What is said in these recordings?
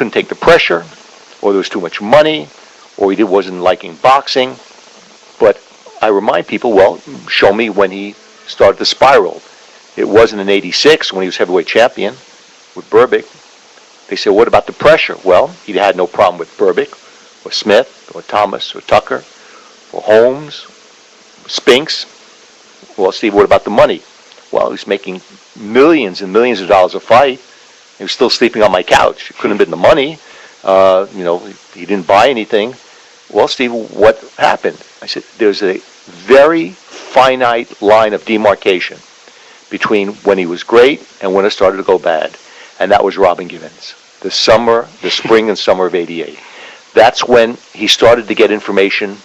couldn't take the pressure, or there was too much money, or he wasn't liking boxing. But I remind people, well, show me when he started to spiral. It wasn't in '86 when he was heavyweight champion with Berbick. They said, what about the pressure? Well, he had no problem with Berbick, or Smith, or Thomas, or Tucker, or Holmes, Spinks. Well, Steve, what about the money? Well, he was making millions and millions of dollars a fight. He was still sleeping on my couch. It couldn't have been the money. He didn't buy anything. Well, Steve, what happened? I said, there's a very finite line of demarcation between when he was great and when it started to go bad. And that was Robin Givens. The spring and summer of '88. That's when he started to get information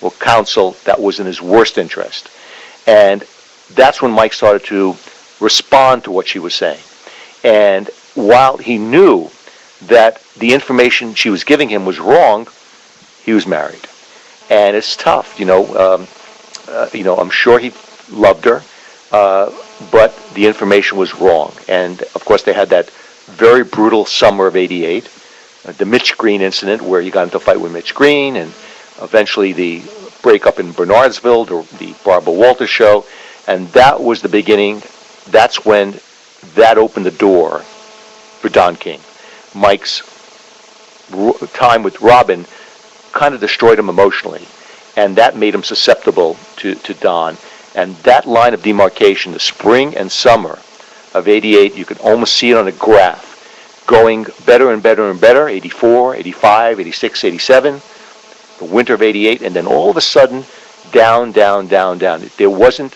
or counsel that was in his worst interest. And that's when Mike started to respond to what she was saying. And while he knew that the information she was giving him was wrong, he was married. And it's tough, I'm sure he loved her, but the information was wrong. And of course they had that very brutal summer of '88, the Mitch Green incident where he got into a fight with Mitch Green, and eventually the breakup in Bernardsville, the Barbara Walters show, and that was the beginning. That's when that opened the door for Don King. Mike's time with Robin kind of destroyed him emotionally, and that made him susceptible to Don. And that line of demarcation, the spring and summer of '88, you could almost see it on a graph, going better and better and better, '84, '85, '86, '87, the winter of '88, and then all of a sudden, down, down, down, down. There wasn't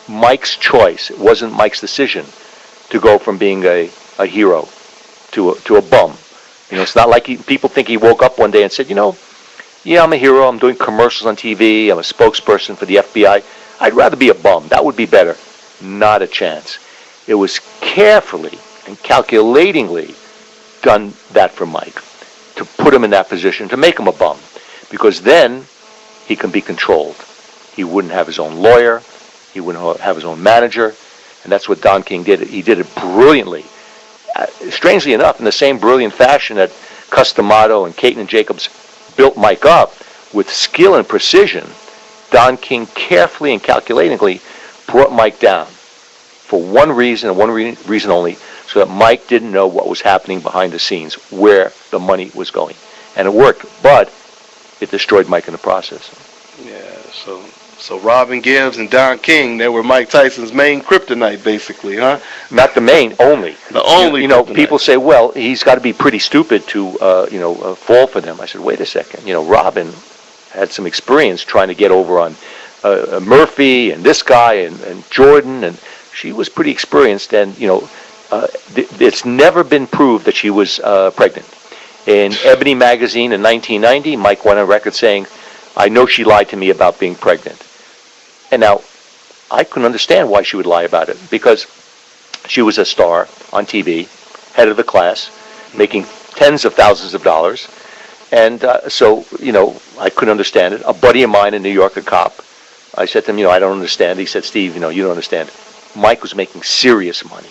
Mike's choice. It wasn't Mike's decision to go from being a hero to a bum. It's not like people think he woke up one day and said, yeah, I'm a hero. I'm doing commercials on TV. I'm a spokesperson for the FBI. I'd rather be a bum. That would be better. Not a chance. It was carefully and calculatingly done that for Mike, to put him in that position, to make him a bum, because then he can be controlled. He wouldn't have his own lawyer. He wouldn't have his own manager. And that's what Don King did. He did it brilliantly. Strangely enough, in the same brilliant fashion that Customato and Caton and Jacobs built Mike up with skill and precision, Don King carefully and calculatingly brought Mike down for one reason and one reason only, so that Mike didn't know what was happening behind the scenes, where the money was going. And it worked, but it destroyed Mike in the process. Yeah, so Robin Gibbs and Don King, they were Mike Tyson's main kryptonite, basically, huh? Not the main, only. The only. People say, well, he's got to be pretty stupid to, fall for them. I said, wait a second. Robin had some experience trying to get over on Murphy and this guy and Jordan, and she was pretty experienced. And it's never been proved that she was pregnant. In Ebony magazine in 1990, Mike went on record saying, I know she lied to me about being pregnant. And now, I couldn't understand why she would lie about it, because she was a star on TV, head of the class, making tens of thousands of dollars. And so, I couldn't understand it. A buddy of mine in New York, a cop, I said to him, I don't understand. He said, Steve, you don't understand. Mike was making serious money,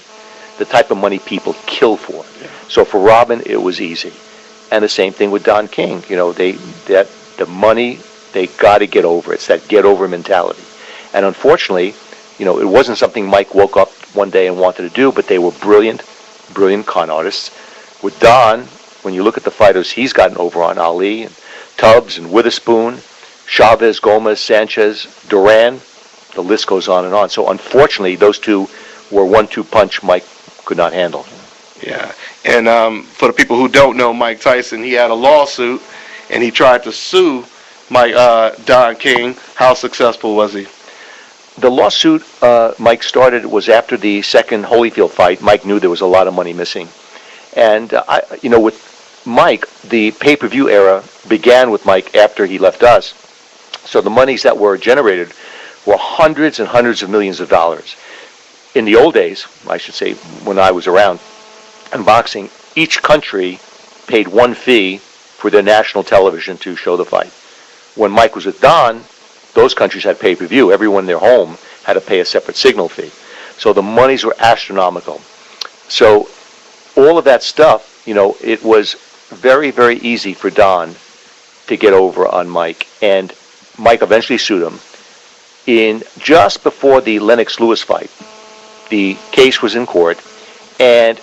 the type of money people kill for. Yeah. So for Robin, it was easy. And the same thing with Don King. The money, they got to get over. It's that get over mentality. And unfortunately, it wasn't something Mike woke up one day and wanted to do, but they were brilliant con artists. With Don, when you look at the fighters he's gotten over on, Ali and Tubbs and Witherspoon, Chavez, Gomez, Sanchez, Duran, the list goes on and on. So unfortunately, those two were 1-2 punch Mike could not handle. Yeah, and for the people who don't know Mike Tyson, he had a lawsuit, and he tried to sue Don King. How successful was he? The lawsuit Mike started was after the second Holyfield fight. Mike knew there was a lot of money missing. And, with Mike, the pay-per-view era began with Mike after he left us. So the monies that were generated were hundreds and hundreds of millions of dollars. In the old days, I should say, when I was around in boxing, each country paid one fee for their national television to show the fight. When Mike was with Don, those countries had pay-per-view. Everyone in their home had to pay a separate signal fee. So the monies were astronomical. So all of that stuff it was very, very easy for Don to get over on Mike, and Mike eventually sued him. In just before the Lennox Lewis fight, the case was in court, and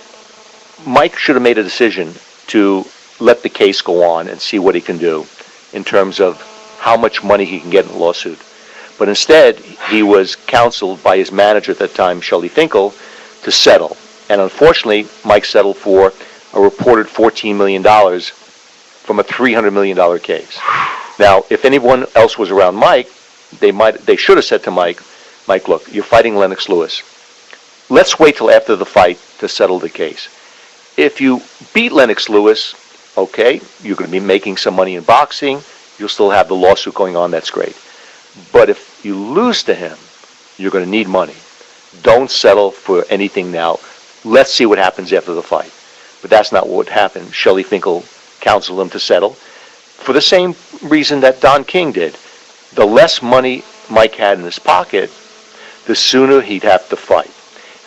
Mike should have made a decision to let the case go on and see what he can do in terms of how much money he can get in the lawsuit. But instead, he was counseled by his manager at that time, Shelley Finkel, to settle. And unfortunately, Mike settled for a reported $14 million from a $300 million case. Now, if anyone else was around Mike, they should have said to Mike, look, you're fighting Lennox Lewis. Let's wait till after the fight to settle the case. If you beat Lennox Lewis, okay, you're going to be making some money in boxing. You'll still have the lawsuit going on. That's great. But if you lose to him, you're going to need money. Don't settle for anything now. Let's see what happens after the fight. But that's not what happened. Shelley Finkel counseled him to settle for the same reason that Don King did. The less money Mike had in his pocket, the sooner he'd have to fight.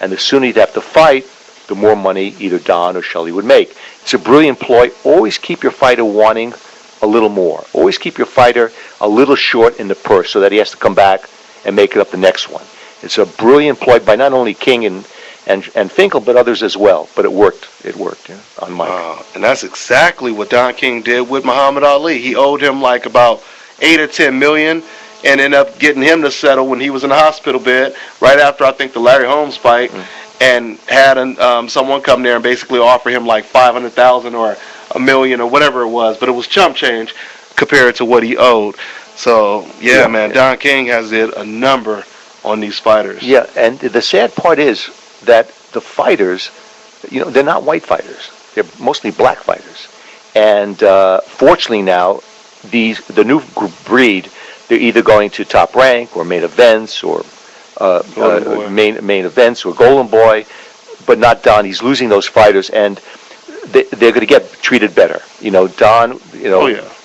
And the sooner he'd have to fight, the more money either Don or Shelley would make. It's a brilliant ploy. Always keep your fighter wanting a little more. Always keep your fighter a little short in the purse so that he has to come back and make it up the next one. It's a brilliant ploy by not only King and Finkel, but others as well. But it worked. It worked on Mike. And that's exactly what Don King did with Muhammad Ali. He owed him like about 8 or 10 million and ended up getting him to settle when he was in the hospital bed right after, I think, the Larry Holmes fight, and had someone come there and basically offer him like 500,000 or a million or whatever it was, but it was chump change compared to what he owed. So, yeah, man, Don King has did a number on these fighters. Yeah, and the sad part is that the fighters, they're not white fighters. They're mostly black fighters. And fortunately now, the new breed, they're either going to Top Rank or main events or main events or Golden Boy, but not Don. He's losing those fighters, and they're going to get treated better. Don,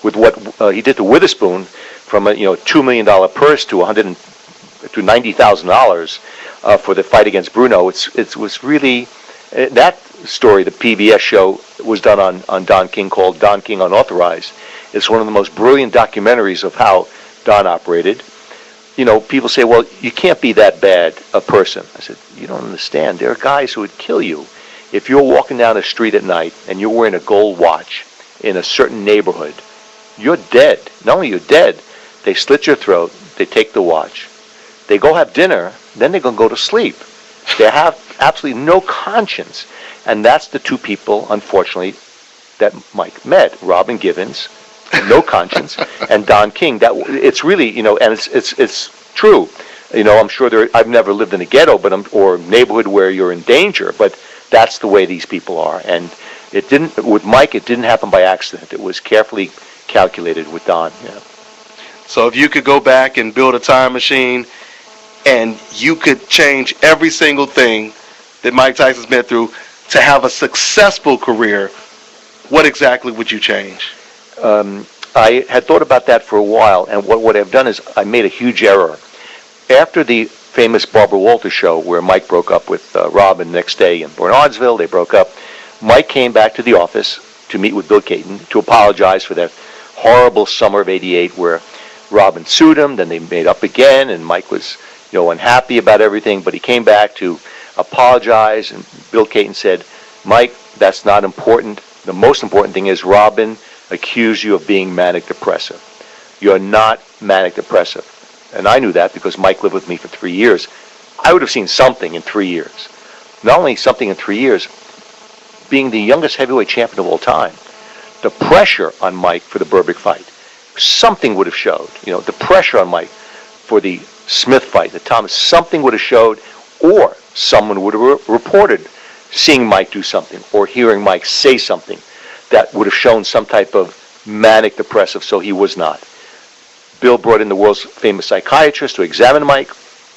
with what he did to Witherspoon, from a $2 million purse to $90,000 for the fight against Bruno. It was really that story. The PBS show was done on Don King, called Don King Unauthorized. It's one of the most brilliant documentaries of how Don operated. People say, well, you can't be that bad a person. I said, you don't understand. There are guys who would kill you. If you're walking down the street at night and you're wearing a gold watch in a certain neighborhood, you're dead. Not only you're dead, they slit your throat, they take the watch, they go have dinner, then they're going to go to sleep. They have absolutely no conscience. And that's the two people, unfortunately, that Mike met. Robin Givens, no conscience, and Don King. It's really, and it's true. I'm sure I've never lived in a ghetto, or a neighborhood where you're in danger, but that's the way these people are. And with Mike, it didn't happen by accident. It was carefully calculated with Don. Yeah. So if you could go back and build a time machine and you could change every single thing that Mike Tyson's been through to have a successful career, what exactly would you change? I had thought about that for a while, and what I've done is I made a huge error. After the famous Barbara Walters show where Mike broke up with Robin the next day in Bernardsville, they broke up, Mike came back to the office to meet with Bill Caton to apologize for that horrible summer of '88 where Robin sued him, then they made up again, and Mike was unhappy about everything, but he came back to apologize, and Bill Caton said, Mike, that's not important. The most important thing is Robin accused you of being manic depressive. You're not manic depressive. And I knew that because Mike lived with me for 3 years. I would have seen something in 3 years. Not only something in 3 years, being the youngest heavyweight champion of all time, the pressure on Mike for the Berbick fight, something would have showed. The pressure on Mike for the Smith fight, the Thomas, something would have showed, or someone would have reported seeing Mike do something or hearing Mike say something that would have shown some type of manic depressive, so he was not. Bill brought in the world's famous psychiatrist to examine Mike.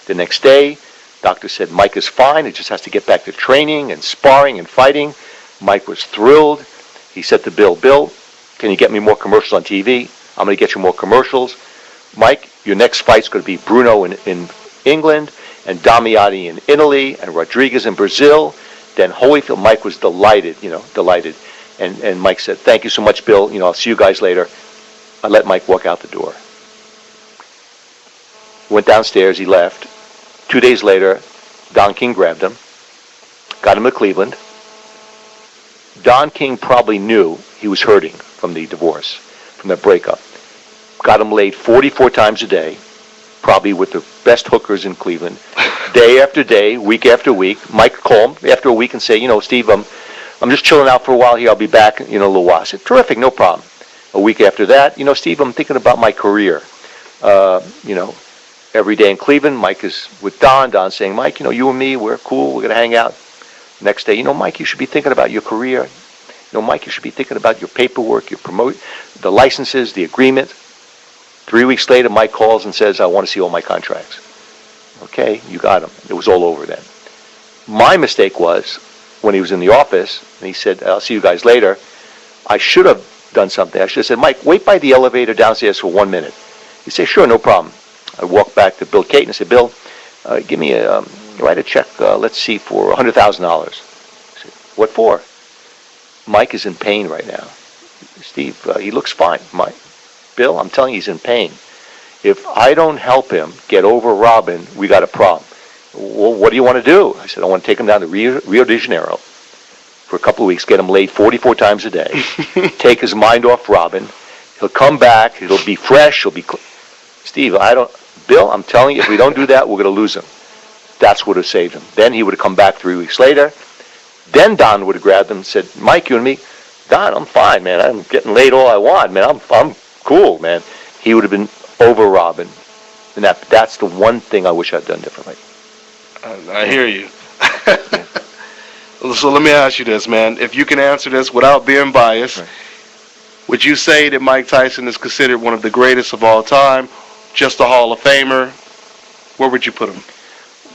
The next day, doctor said Mike is fine, he just has to get back to training and sparring and fighting. Mike was thrilled. He said to Bill, can you get me more commercials on TV? I'm going to get you more commercials. Mike, your next fight's going to be Bruno in England, and Damiani in Italy, and Rodriguez in Brazil. Then Holyfield. Mike was delighted, delighted. And Mike said, thank you so much, Bill. I'll see you guys later. I let Mike walk out the door. Went downstairs. He left. 2 days later, Don King grabbed him, got him to Cleveland. Don King probably knew he was hurting from the divorce, from that breakup. Got him laid 44 times a day, probably with the best hookers in Cleveland, day after day, week after week. Mike called him after a week and say, Steve, I'm just chilling out for a while here. I'll be back in a little while. I said, terrific, no problem. A week after that, Steve, I'm thinking about my career. Every day in Cleveland, Mike is with Don. Don's saying, Mike, you and me, we're cool. We're going to hang out. Next day, Mike, you should be thinking about your career. Mike, you should be thinking about your paperwork, your the licenses, the agreement. 3 weeks later, Mike calls and says, I want to see all my contracts. Okay, you got him. It was all over then. My mistake was when he was in the office, and he said, I'll see you guys later, I should have done something. I should have said, Mike, wait by the elevator downstairs for 1 minute. He said, sure, no problem. I walked back to Bill Caton and said, Bill, give me write a check, let's see, for $100,000. I said, what for? Mike is in pain right now. Steve, he looks fine. Bill, I'm telling you, he's in pain. If I don't help him get over Robin, we got a problem. Well, what do you want to do? I said, I want to take him down to Rio de Janeiro for a couple of weeks, get him laid 44 times a day, take his mind off Robin. He'll come back. He'll be fresh. He'll be Steve, Bill, I'm telling you, if we don't do that, we're going to lose him. That's what would have saved him. Then he would have come back 3 weeks later. Then Don would have grabbed him and said, Mike, you and me, Don, I'm fine, man. I'm getting laid all I want, man. I'm cool, man. He would have been over Robin. And that's the one thing I wish I'd done differently. I hear you. So let me ask you this, man. If you can answer this without being biased, right. Would you say that Mike Tyson is considered one of the greatest of all time, just a Hall of Famer? Where would you put him?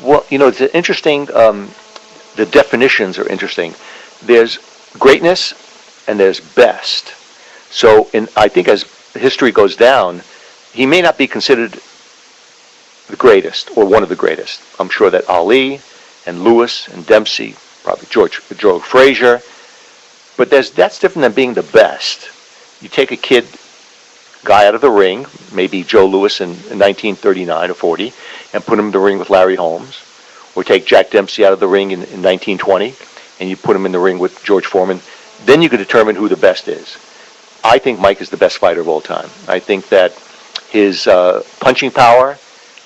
Well, it's interesting. The definitions are interesting. There's greatness and there's best. So I think as history goes down, he may not be considered the greatest or one of the greatest. I'm sure that Ali and Lewis and Dempsey, probably Joe Frazier, but that's different than being the best. You take a guy out of the ring, maybe Joe Louis in 1939 or 40, and put him in the ring with Larry Holmes, or take Jack Dempsey out of the ring in 1920, and you put him in the ring with George Foreman. Then you can determine who the best is. I think Mike is the best fighter of all time. I think that his punching power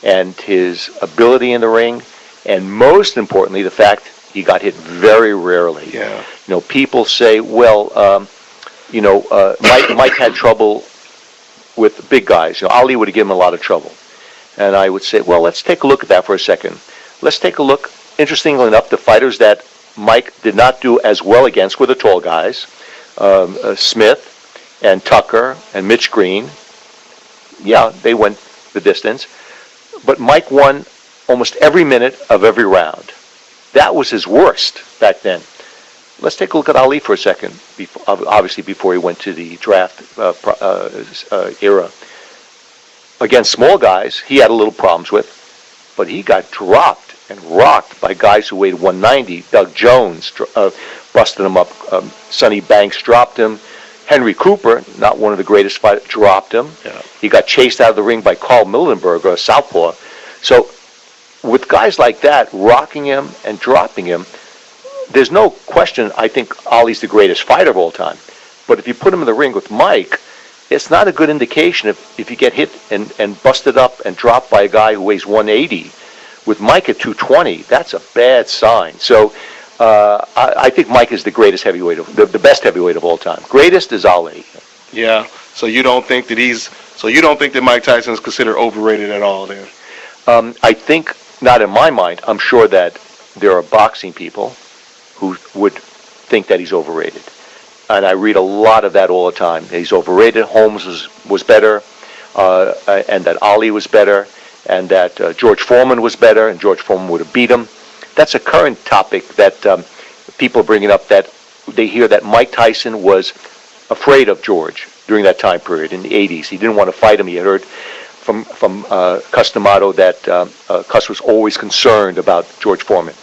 and his ability in the ring, and most importantly, the fact he got hit very rarely. Yeah. People say, well, Mike had trouble with the big guys. Ali would have given him a lot of trouble. And I would say, well, let's take a look at that for a second. Let's take a look. Interestingly enough, the fighters that Mike did not do as well against were the tall guys, Smith and Tucker and Mitch Green. Yeah, they went the distance. But Mike won almost every minute of every round. That was his worst back then. Let's take a look at Ali for a second, obviously before he went to the draft era. Against small guys, he had a little problems with, but he got dropped and rocked by guys who weighed 190. Doug Jones busted him up. Sonny Banks dropped him. Henry Cooper, not one of the greatest fighters, dropped him. Yeah. He got chased out of the ring by Carl Mildenberg, a southpaw. So with guys like that, rocking him and dropping him, there's no question, I think Ali's the greatest fighter of all time. But if you put him in the ring with Mike, it's not a good indication if you get hit and busted up and dropped by a guy who weighs 180. With Mike at 220, that's a bad sign. So I think Mike is the greatest heavyweight, the best heavyweight of all time. Greatest is Ali. Yeah. So you don't think that Mike Tyson is considered overrated at all then? I think not in my mind. I'm sure that there are boxing people who would think that he's overrated. And I read a lot of that all the time. He's overrated. Holmes was better, and that Ali was better, and that George Foreman was better, and George Foreman would have beat him. That's a current topic that people are bringing up, that they hear that Mike Tyson was afraid of George during that time period in the 80s. He didn't want to fight him. He had heard from Cus D'Amato that Cus was always concerned about George Foreman.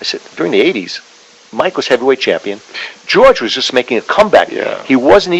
I said, during the 80s, Mike was heavyweight champion. George was just making a comeback. Yeah. He wasn't